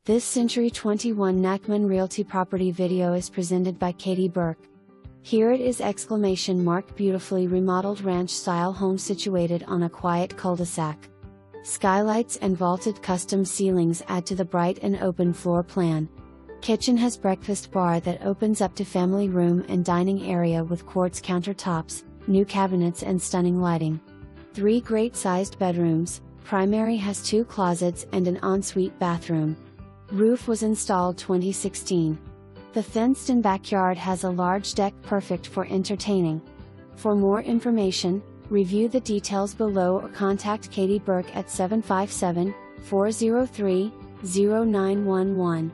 This Century 21 Nachman Realty property video is presented by Katie Burke. Here it is! Beautifully remodeled ranch-style home situated on a quiet cul-de-sac. Skylights and vaulted custom ceilings add to the bright and open floor plan. Kitchen has breakfast bar that opens up to family room and dining area with quartz countertops, new cabinets and stunning lighting. 3 great-sized bedrooms. Primary has 2 closets and an ensuite bathroom. Roof was installed 2016. The fenced-in backyard has a large deck perfect for entertaining. For more information, review the details below or contact Katie Burke at 757-403-0911.